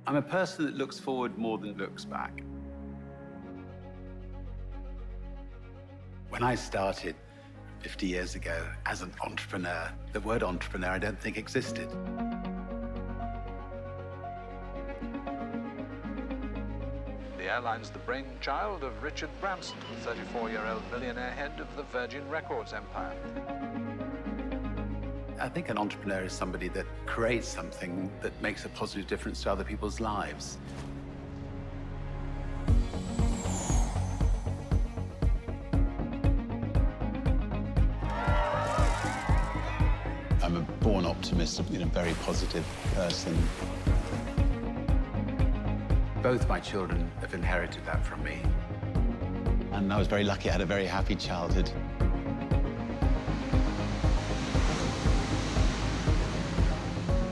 I'm a person that looks forward more than looks back. When I started 50 years ago as an entrepreneur, the word entrepreneur I don't think existed. The airline's the brainchild of Richard Branson, the 34-year-old millionaire head of the Virgin Records empire. I think an entrepreneur is somebody that creates something that makes a positive difference to other people's lives. I'm a born optimist, a very positive person. Both my children have inherited that from me. And I was very lucky, I had a very happy childhood.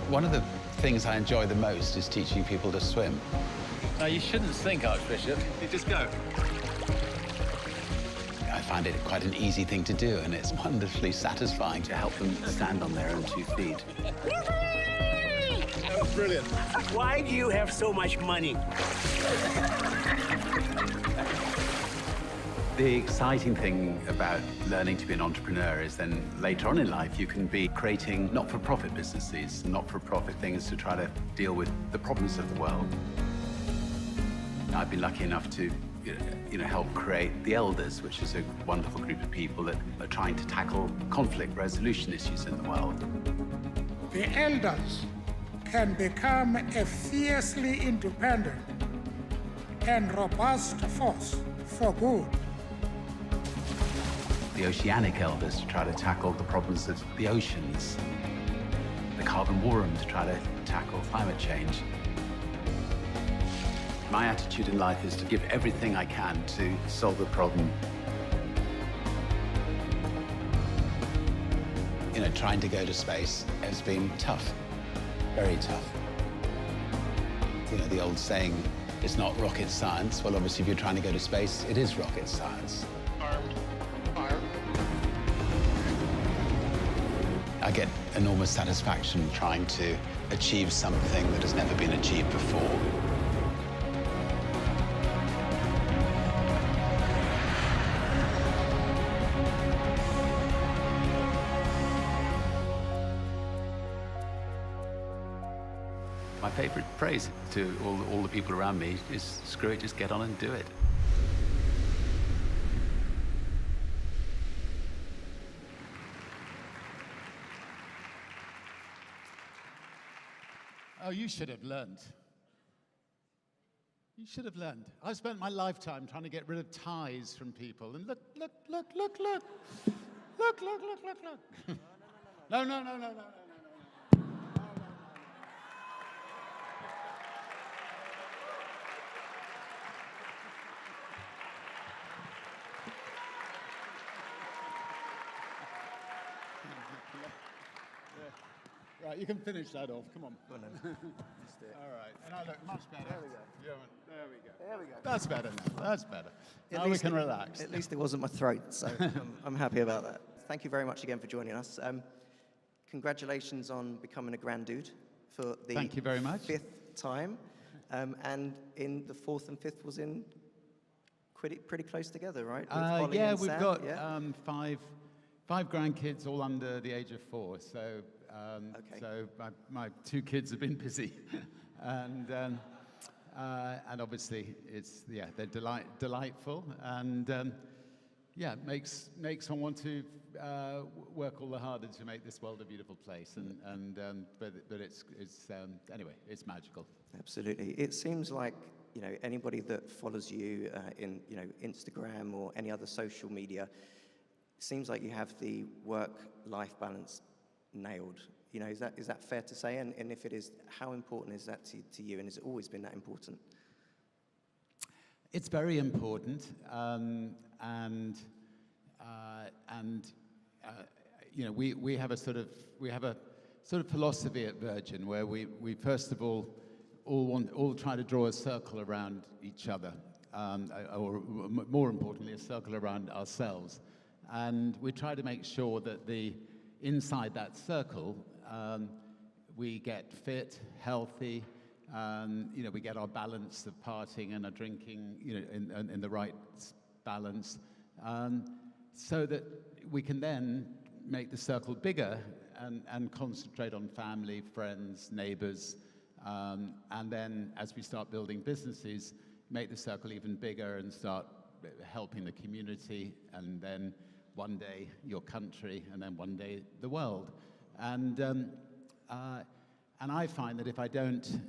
One of the things I enjoy the most is teaching people to swim. No, you shouldn't sink, Archbishop. You just go. I find it quite an easy thing to do, and it's wonderfully satisfying to help them stand on their own 2 feet. That was brilliant. Why do you have so much money? The exciting thing about learning to be an entrepreneur is then later on in life you can be creating not-for-profit businesses, not-for-profit things to try to deal with the problems of the world. I've been lucky enough to help create the Elders, which is a wonderful group of people that are trying to tackle conflict resolution issues in the world. The Elders can become a fiercely independent and robust force for good. The Oceanic Elders to try to tackle the problems of the oceans. The Carbon War Room to try to tackle climate change. My attitude in life is to give everything I can to solve the problem. Trying to go to space has been tough, very tough. The old saying, it's not rocket science. Well, obviously, if you're trying to go to space, it is rocket science. Armed. Fire. I get enormous satisfaction trying to achieve something that has never been achieved before. My favorite phrase to all the people around me is, screw it, just get on and do it. Oh, you should have learned. You should have learned. I spent my lifetime trying to get rid of ties from people. And look. No. Right, you can finish that off. Come on. Go on then. Just do it. All right, and I look much better. There we go. There we go. That's better now. That's better. Now we can relax. At least it wasn't my throat, so I'm happy about that. Thank you very much again for joining us. Congratulations on becoming a Grand Dude for the Thank you very much. 5th time. And in the 4th and 5th was in pretty close together, right? With Holly Yeah, and we've Sam, got yeah? five grandkids, all under the age of 4. So, Okay. so my 2 kids have been busy, and obviously they're delightful, and makes one want to work all the harder to make this world a beautiful place, but it's anyway, it's magical. Absolutely. It seems like anybody that follows you in Instagram or any other social media, it seems like you have the work-life balance nailed. Is that fair to say? And if it is, how important is that to you? And has it always been that important? It's very important, we have a sort of philosophy at Virgin where we first of all try to draw a circle around each other, or more importantly, a circle around ourselves, and we try to make sure that inside that circle we get fit, healthy, you know, we get our balance of partying and our drinking, you know, in the right balance, so that we can then make the circle bigger and concentrate on family, friends, neighbors, and then as we start building businesses, make the circle even bigger and start helping the community, and then one day your country, and then one day the world. And I find that if I don't,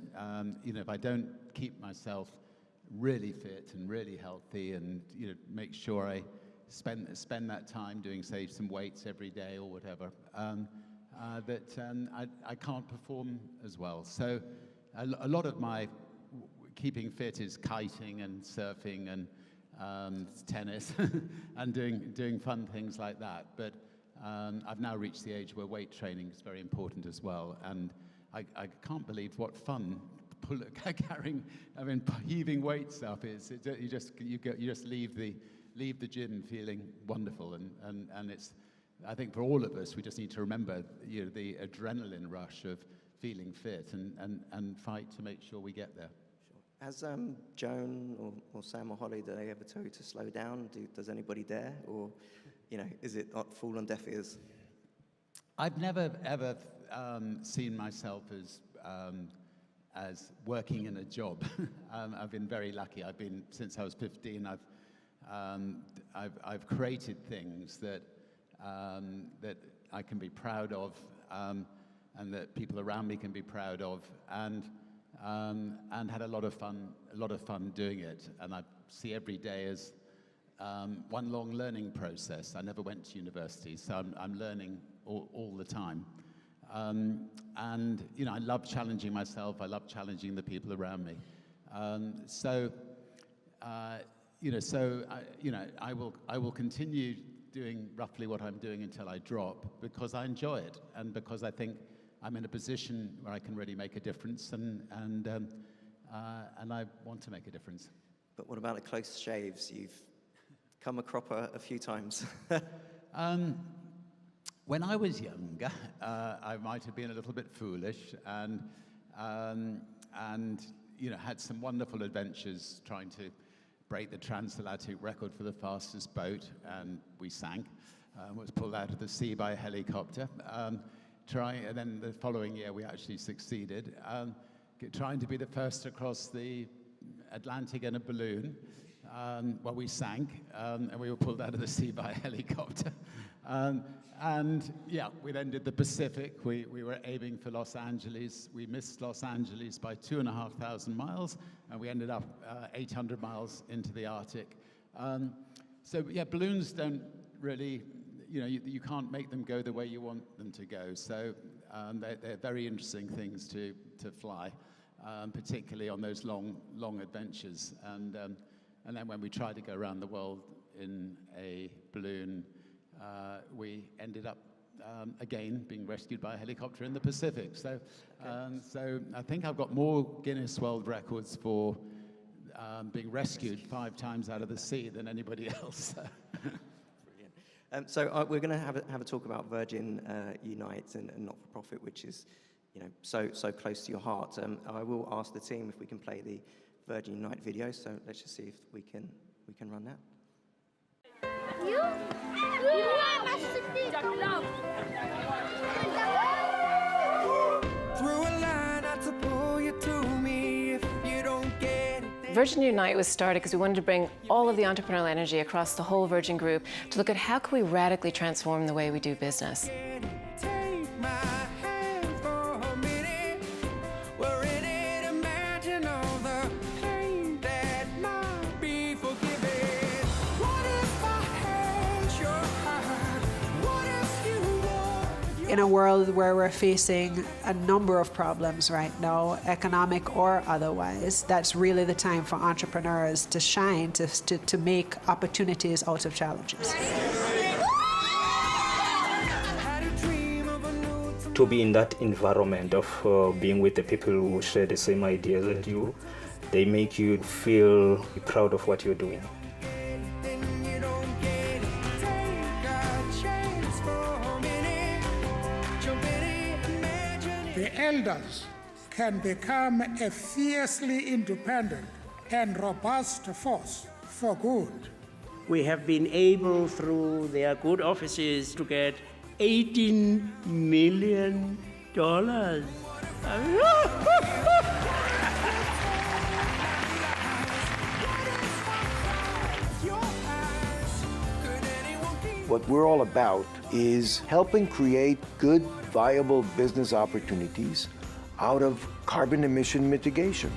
you know, if I don't keep myself really fit and really healthy, and you know, make sure I spend that time doing, say, some weights every day or whatever, I can't perform as well. So a lot of my keeping fit is kiting and surfing and tennis and doing fun things like that. But I've now reached the age where weight training is very important as well. And I can't believe what fun carrying, I mean, heaving weight stuff is. You just leave the gym feeling wonderful, and it's, I think for all of us, we just need to remember, you know, the adrenaline rush of feeling fit and fight to make sure we get there. Sure. Has Joan or Sam or Holly, do they ever tell you to slow down? Does anybody dare? Or, you know, is it not fall on deaf ears? I've never ever seen myself as working in a job. I've been very lucky. I've been, since I was 15, I've created things that I can be proud of, and that people around me can be proud of, and had a lot of fun doing it. And I see every day as one long learning process. I never went to university, so I'm learning all the time. And you know, I love challenging myself. I love challenging the people around me. I will continue doing roughly what I'm doing until I drop, because I enjoy it, and because I think I'm in a position where I can really make a difference, and I want to make a difference. But what about the close shaves? You've come a cropper a few times. When I was younger, I might have been a little bit foolish, and you know, had some wonderful adventures trying to break the transatlantic record for the fastest boat, and we sank. Was pulled out of the sea by a helicopter. And then the following year, we actually succeeded. Trying to be the first to cross the Atlantic in a balloon. Well, we sank, and we were pulled out of the sea by a helicopter. And yeah, we then did the Pacific. We were aiming for Los Angeles. We missed Los Angeles by 2,500 miles, and we ended up 800 miles into the Arctic. So yeah, balloons don't really, you know, you can't make them go the way you want them to go. So they're very interesting things to fly, particularly on those long adventures. And then when we tried to go around the world in a balloon, we ended up again being rescued by a helicopter in the Pacific. So, so I think I've got more Guinness World Records for being rescued 5 times out of the sea than anybody else. Brilliant. So we're going to have a talk about Virgin Unite and not-for-profit, which is, you know, so close to your heart. I will ask the team if we can play the Virgin Unite video. So let's just see if we can run that. Virgin Unite was started because we wanted to bring all of the entrepreneurial energy across the whole Virgin Group to look at how can we radically transform the way we do business. In a world where we're facing a number of problems right now, economic or otherwise, that's really the time for entrepreneurs to shine, to make opportunities out of challenges. To be in that environment of being with the people who share the same ideas as you, they make you feel proud of what you're doing. The elders can become a fiercely independent and robust force for good. We have been able, through their good offices, to get $18 million. What we're all about is helping create good, viable business opportunities out of carbon emission mitigation.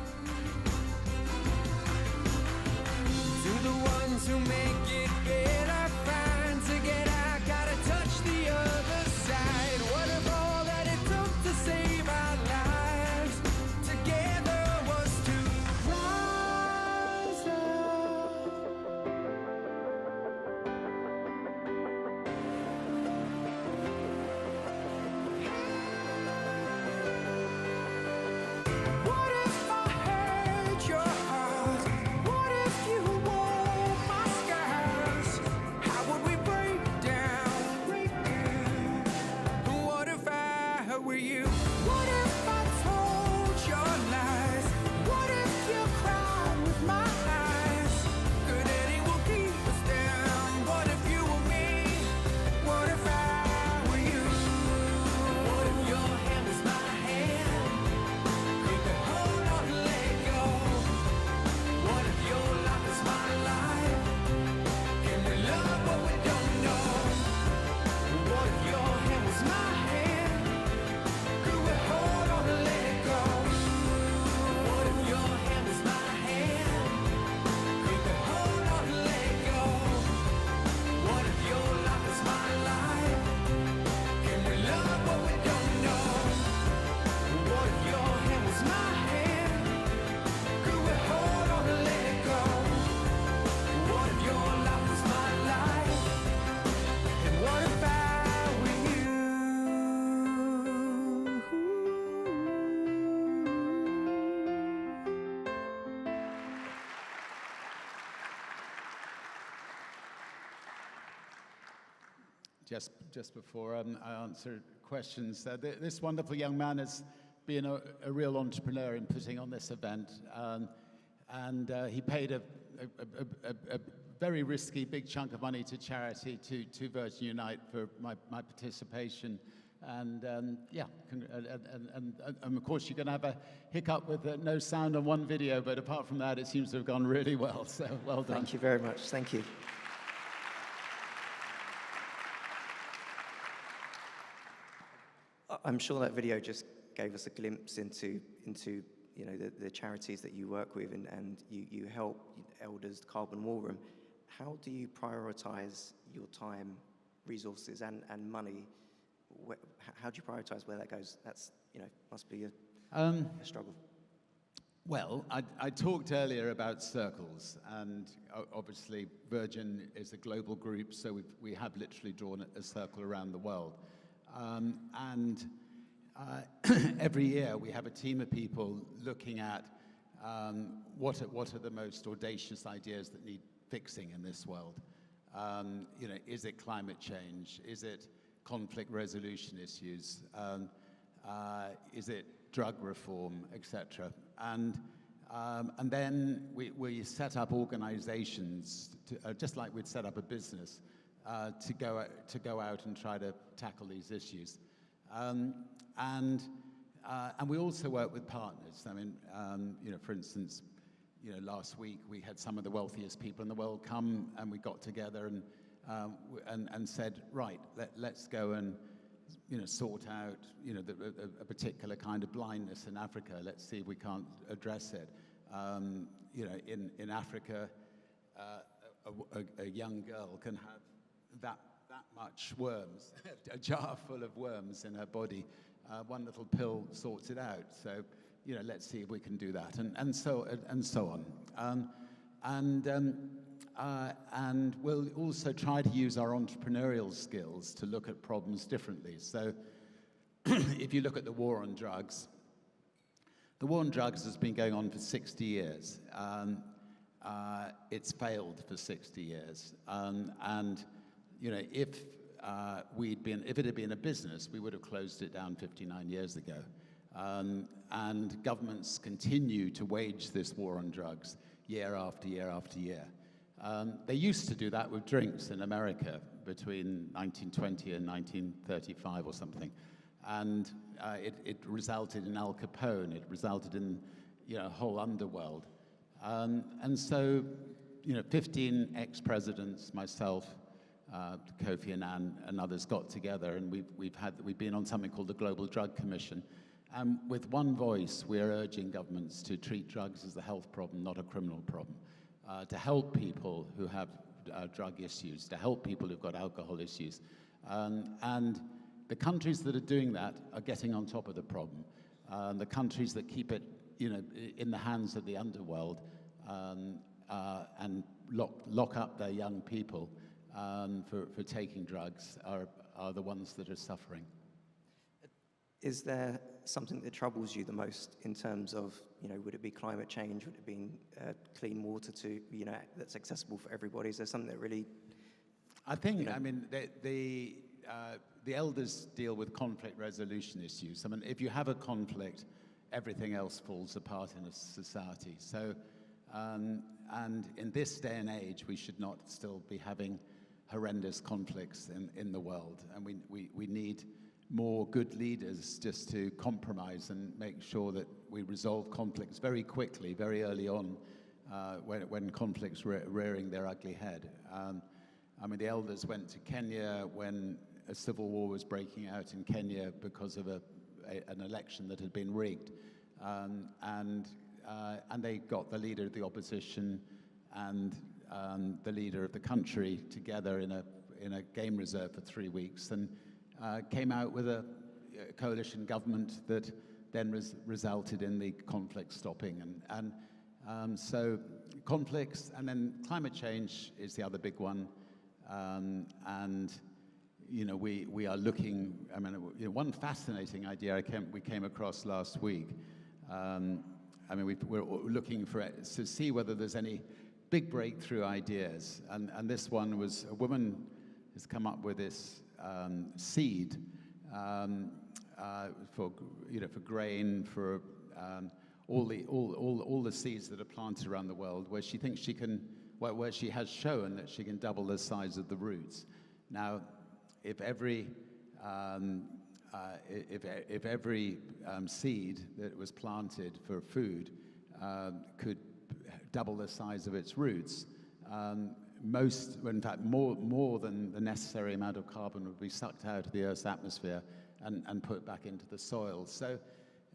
Just before I answer questions, this wonderful young man has been a real entrepreneur in putting on this event, and he paid a very risky big chunk of money to charity, to Virgin Unite, for my participation. And yeah, and of course you're going to have a hiccup with no sound on one video, but apart from that, it seems to have gone really well. So well done. Thank you very much. Thank you. I'm sure that video just gave us a glimpse into you know, the charities that you work with, and you help elders, Carbon War Room. How do you prioritize your time, resources, and money? How do you prioritize where that goes? That's, you know, must be a struggle. Well, I talked earlier about circles, and obviously Virgin is a global group, so we have literally drawn a circle around the world. Every year we have a team of people looking at what are the most audacious ideas that need fixing in this world. You know, is it climate change? Is it conflict resolution issues? Is it drug reform, etc.? And then we set up organizations, just like we'd set up a business, to go out and try to tackle these issues. And we also work with partners. I mean, you know, for instance, you know, last week we had some of the wealthiest people in the world come, and we got together and said, right, let's go and, you know, sort out, you know, a particular kind of blindness in Africa. Let's see if we can't address it. You know, in Africa, a young girl can have that much worms, a jar full of worms in her body. One little pill sorts it out. So, you know, let's see if we can do that, and so on. And we'll also try to use our entrepreneurial skills to look at problems differently. So, if you look at the war on drugs has been going on for 60 years. It's failed for 60 years, and you know, if it had been a business, we would have closed it down 59 years ago. And governments continue to wage this war on drugs year after year after year. They used to do that with drinks in America between 1920 and 1935 or something. And it resulted in Al Capone, it resulted in a whole underworld. And so, 15 ex-presidents, myself, Kofi Annan, and others got together, and we've been on something called the Global Drug Commission. And with one voice, we're urging governments to treat drugs as a health problem, not a criminal problem, to help people who have drug issues, to help people who've got alcohol issues. And the countries that are doing that are getting on top of the problem. The countries that keep it, in the hands of the underworld and lock up their young people for taking drugs are the ones that are suffering. Is there something that troubles you the most in terms of, would it be climate change? Would it be clean water that's accessible for everybody? Is there something that really... I think, the elders deal with conflict resolution issues. If you have a conflict, everything else falls apart in a society. So, and in this day and age, we should not still be having horrendous conflicts in the world. And we need more good leaders just to compromise and make sure that we resolve conflicts very quickly, very early on, when conflicts rearing their ugly head. The elders went to Kenya when a civil war was breaking out in Kenya because of an election that had been rigged. And they got the leader of the opposition and the leader of the country together in a game reserve for 3 weeks, and came out with a coalition government that then resulted in the conflict stopping. So conflicts, and then climate change is the other big one. We are looking, one fascinating idea we came across last week. We're looking to see whether there's any big breakthrough ideas. And this one was, a woman has come up with this seed for grain, for all the seeds that are planted around the world, where she thinks where she has shown that she can double the size of the roots. Now, if every seed that was planted for food could double the size of its roots, in fact, more than the necessary amount of carbon would be sucked out of the Earth's atmosphere and put back into the soil. So,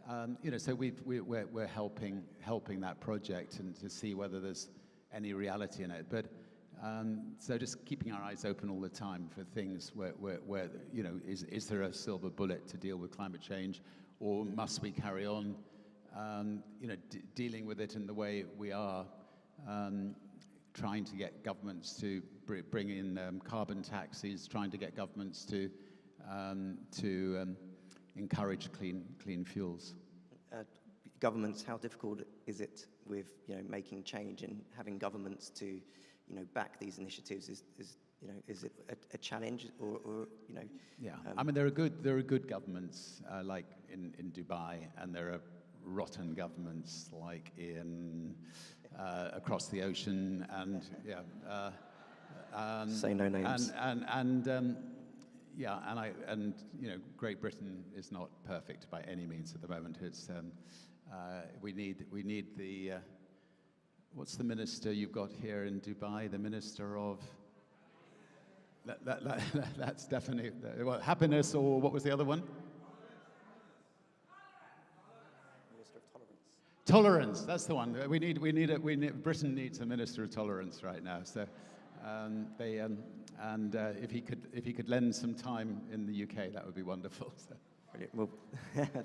we're helping that project and to see whether there's any reality in it. But so just keeping our eyes open all the time for things where is there a silver bullet to deal with climate change, or must we carry on, dealing with it in the way we are, trying to get governments to bring in carbon taxes, trying to get governments to encourage clean fuels. Governments, how difficult is it with making change and having governments to back these initiatives? Is it a challenge, or Yeah, there are good governments like in Dubai, and there are rotten governments like in across the ocean, and say no names. Great Britain is not perfect by any means at the moment. It's we need the what's the minister you've got here in Dubai? The minister of that's definitely happiness, or what was the other one? Minister of Tolerance. Tolerance. That's the one. Britain needs a minister of tolerance right now. So. If he could lend some time in the UK, that would be wonderful. So. Brilliant. Well,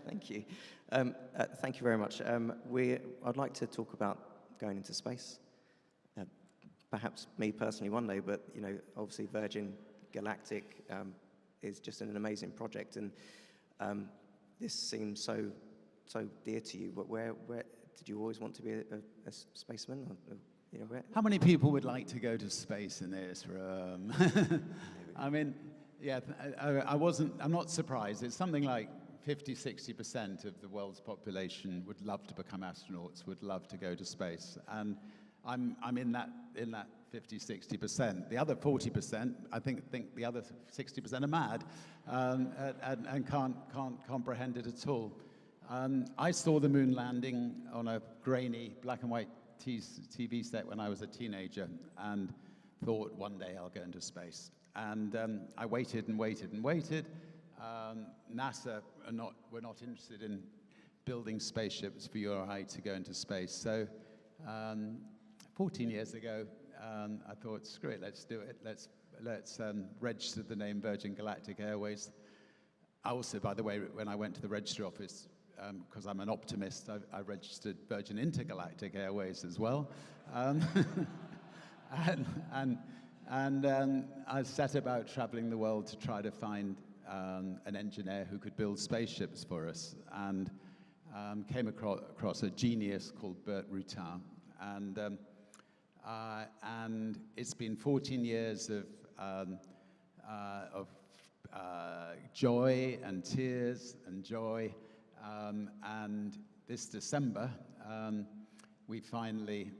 thank you. Thank you very much. I'd like to talk about going into space. Perhaps me personally one day, but obviously Virgin Galactic is just an amazing project, and this seems so dear to you. But where did you always want to be a spaceman? Or, How many people would like to go to space in this room? I'm not surprised. It's something like 50-60% of the world's population would love to become astronauts, would love to go to space, and I'm in that 50-60%. The other 40%, I think the other 60% are mad and can't comprehend it at all. I saw the moon landing on a grainy black and white TV set when I was a teenager and thought one day I'll go into space. And I waited and waited and waited. NASA were not interested in building spaceships for you or I to go into space. So 14 years ago, I thought, screw it, let's do it. Let's register the name Virgin Galactic Airways. I also, by the way, when I went to the registry office, because I'm an optimist, I registered Virgin Intergalactic Airways as well. And I set about traveling the world to try to find an engineer who could build spaceships for us, and came across a genius called Bert Rutan. And it's been 14 years of joy and tears and joy. And this December, we finally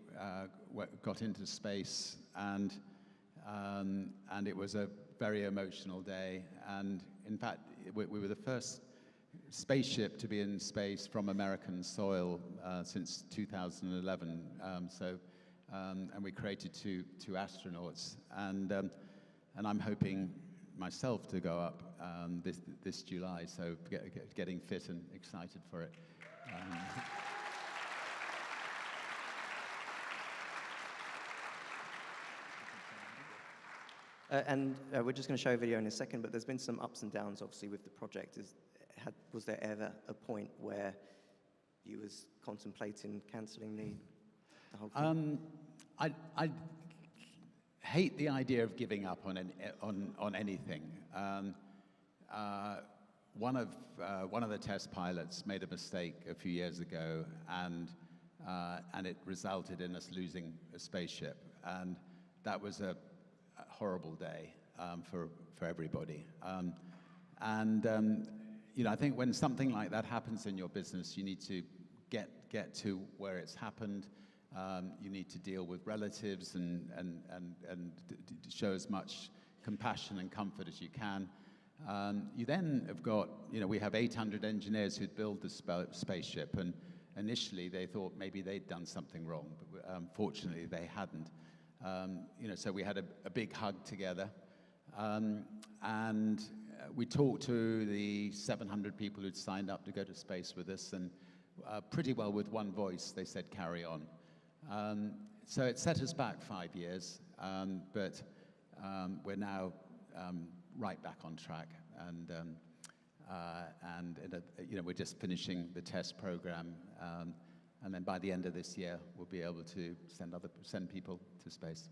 got into space, and it was a very emotional day. And in fact, we were the first spaceship to be in space from American soil since 2011. And we created two astronauts, and I'm hoping myself to go up this July, so getting fit and excited for it. We're just going to show a video in a second, but there's been some ups and downs, obviously, with the project. Was there ever a point where you was contemplating cancelling the whole thing? I hate the idea of giving up on anything. One of the test pilots made a mistake a few years ago, and it resulted in us losing a spaceship, and that was a horrible day for everybody. You know, I think when something like that happens in your business, you need to get to where it's happened. You need to deal with relatives and show as much compassion and comfort as you can. You then have got, you know, we have 800 engineers who'd built the spaceship, and initially they thought maybe they'd done something wrong, but fortunately they hadn't. You know, so we had a big hug together, and we talked to the 700 people who'd signed up to go to space with us, and pretty well with one voice they said carry on. So it set us back 5 years, but we're now right back on track, and you know, we're just finishing the test program, and then by the end of this year we'll be able to send people to space.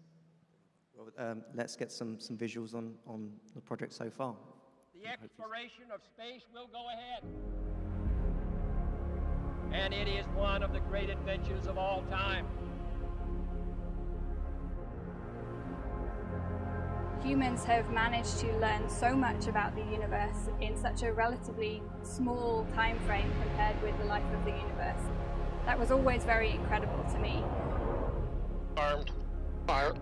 Well, let's get some visuals on the project so far. The exploration of space will go ahead, and it is one of the great adventures of all time. Humans have managed to learn so much about the universe in such a relatively small time frame compared with the life of the universe. That was always very incredible to me. Armed. Fire.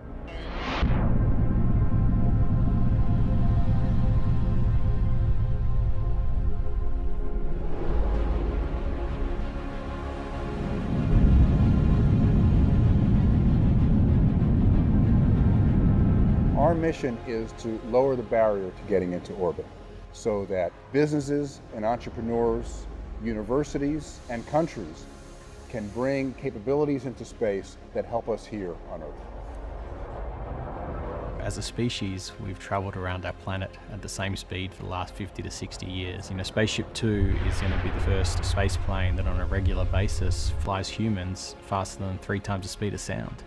Our mission is to lower the barrier to getting into orbit so that businesses and entrepreneurs, universities and countries can bring capabilities into space that help us here on Earth. As a species, we've traveled around our planet at the same speed for the last 50 to 60 years. You know, Spaceship 2 is going to be the first space plane that on a regular basis flies humans faster than 3 times the speed of sound.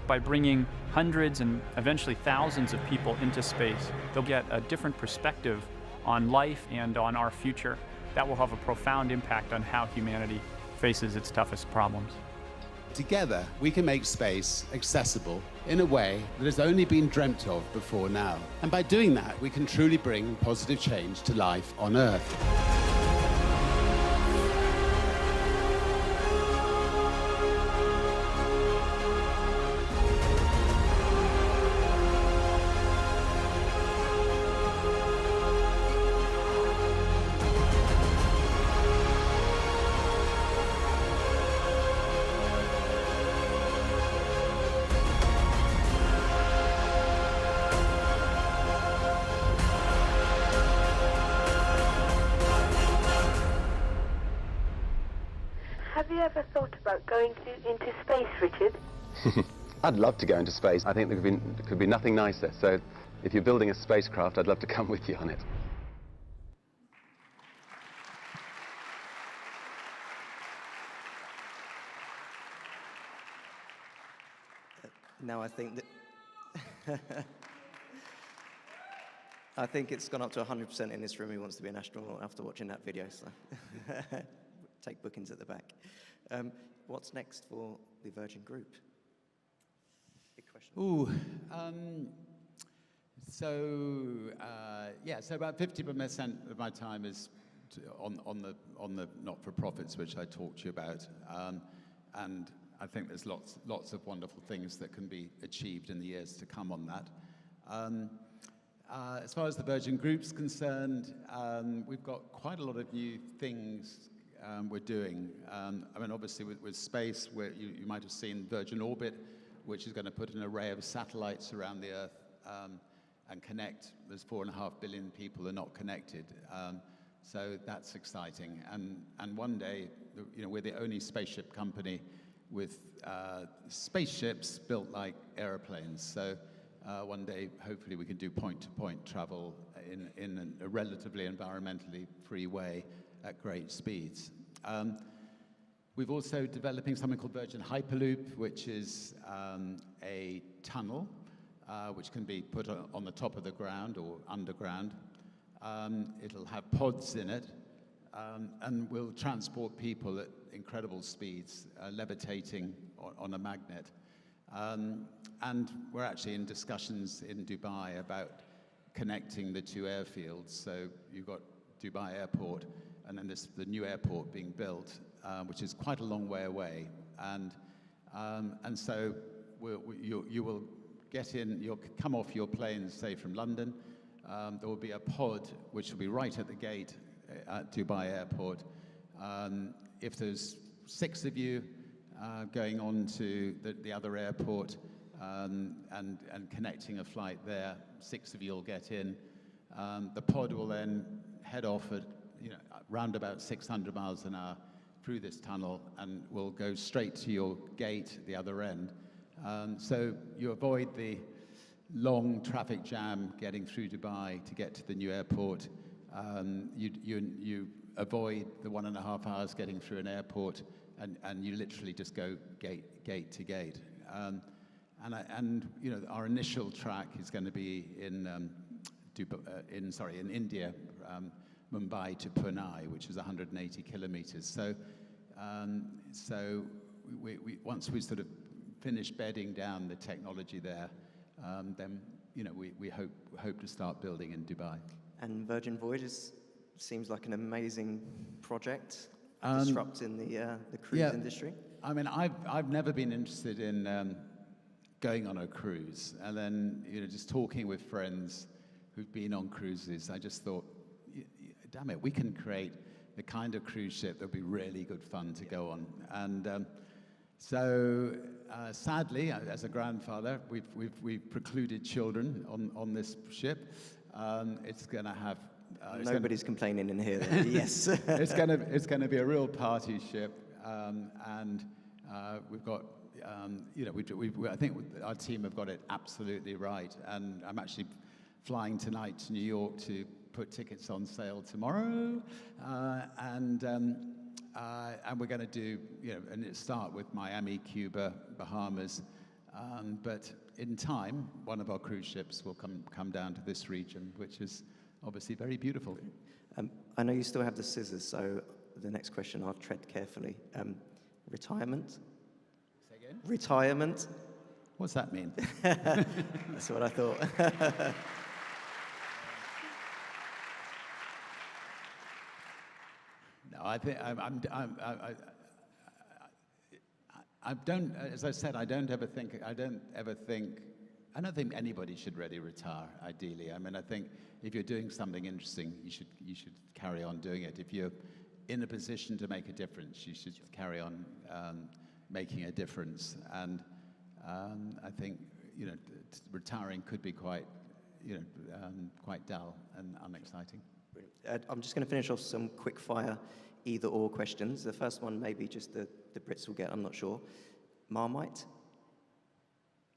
By bringing hundreds and eventually thousands of people into space, they'll get a different perspective on life and on our future. That will have a profound impact on how humanity faces its toughest problems. Together, we can make space accessible in a way that has only been dreamt of before now. And by doing that, we can truly bring positive change to life on Earth. you ever thought about going into space, Richard? I'd love to go into space. I think there could be nothing nicer. So if you're building a spacecraft, I'd love to come with you on it. Now I think that I think it's gone up to 100% in this room who wants to be an astronaut after watching that video. So take bookings at the back. What's next for the Virgin Group? Big question. Ooh. So about 50% of my time is on the not-for-profits, which I talked to you about, and I think there's lots of wonderful things that can be achieved in the years to come on that. As far as the Virgin Group's concerned, we've got quite a lot of new things we're doing. I mean, obviously with space, where you might have seen Virgin Orbit, which is going to put an array of satellites around the Earth and connect. There's 4.5 billion people are not connected. So that's exciting. And one day, we're the only spaceship company with spaceships built like airplanes. So one day, hopefully, we can do point-to-point travel in a relatively environmentally free way at great speeds. We've also developing something called Virgin Hyperloop, which is a tunnel which can be put on the top of the ground or underground. It'll have pods in it, and will transport people at incredible speeds, levitating on a magnet. And we're actually in discussions in Dubai about connecting the two airfields. So you've got Dubai Airport, and then the new airport being built, which is quite a long way away. And so you will get in, you'll come off your plane, say from London. There will be a pod which will be right at the gate at Dubai Airport. If there's 6 of you going on to the other airport and connecting a flight there, 6 of you will get in. The pod will then head off at round about 600 miles an hour through this tunnel and will go straight to your gate at the other end. So you avoid the long traffic jam getting through Dubai to get to the new airport. You avoid the 1.5 hours getting through an airport, and you literally just go gate to gate. Our initial track is going to be in India, Mumbai to Pune, which is 180 kilometers. So once we sort of finish bedding down the technology there, then we hope to start building in Dubai. And Virgin Voyages seems like an amazing project, disrupting the cruise industry. I mean, I've never been interested in going on a cruise, and then just talking with friends who've been on cruises, I just thought, damn it, we can create the kind of cruise ship that'll be really good fun to go on. And so sadly, as a grandfather, we've precluded children on this ship. It's going to have nobody's complaining in here. Yes, it's going to be a real party ship, and we've got I think our team have got it absolutely right. And I'm actually flying tonight to New York to put tickets on sale tomorrow, and we're going to do and it start with Miami, Cuba, Bahamas, but in time one of our cruise ships will come down to this region, which is obviously very beautiful. I know you still have the scissors, so the next question I'll tread carefully. Retirement? Say again? Retirement? What's that mean? That's what I thought. No, I think I don't. As I said, I don't think anybody should really retire. Ideally, I mean, I think if you're doing something interesting, you should carry on doing it. If you're in a position to make a difference, you should carry on making a difference. And I think retiring could be quite dull and unexciting. I'm just going to finish off some quick fire either-or questions. The first one maybe just the Brits will get, I'm not sure. Marmite,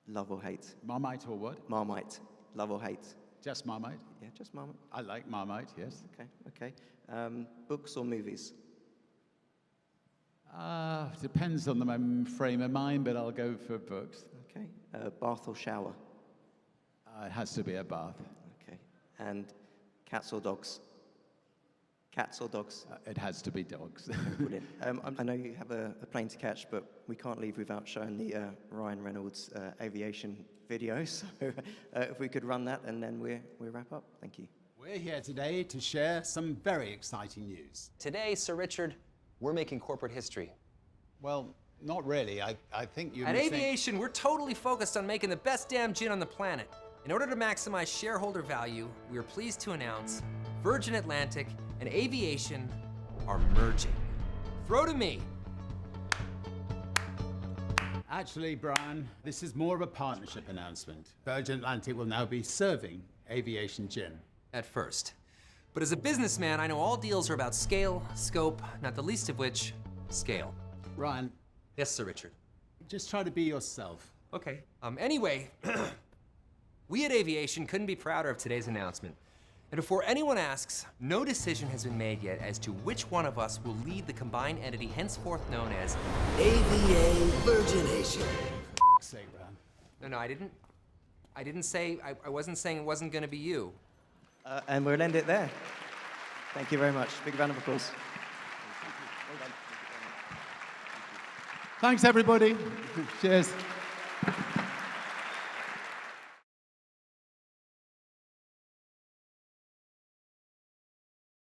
love or hate? Marmite or what? Marmite, love or hate? Just Marmite? Yeah, just Marmite. I like Marmite, yes. Okay. Books or movies? Depends on the frame of mind, but I'll go for books. Okay. Bath or shower? It has to be a bath. Okay. And cats or dogs? Cats or dogs? It has to be dogs. Brilliant. I know you have a plane to catch, but we can't leave without showing the Ryan Reynolds aviation video. So if we could run that, and then we'll wrap up. Thank you. We're here today to share some very exciting news. Today, Sir Richard, we're making corporate history. Well, not really. I think you At Aviation, we're totally focused on making the best damn gin on the planet. In order to maximize shareholder value, we are pleased to announce Virgin Atlantic and Aviation are merging. Throw to me. Actually, Brian, this is more of a partnership announcement. Virgin Atlantic will now be serving Aviation Gin. At first. But as a businessman, I know all deals are about scale, scope, not the least of which, scale. Ryan. Yes, Sir Richard. Just try to be yourself. Okay. Anyway, we at Aviation couldn't be prouder of today's announcement. And before anyone asks, no decision has been made yet as to which one of us will lead the combined entity henceforth known as AVA Virgination. For f***'s sake, Brian. No, I didn't say, I wasn't saying it wasn't gonna be you. And we'll end it there. Thank you very much. Big round of applause. Thanks, everybody. Cheers.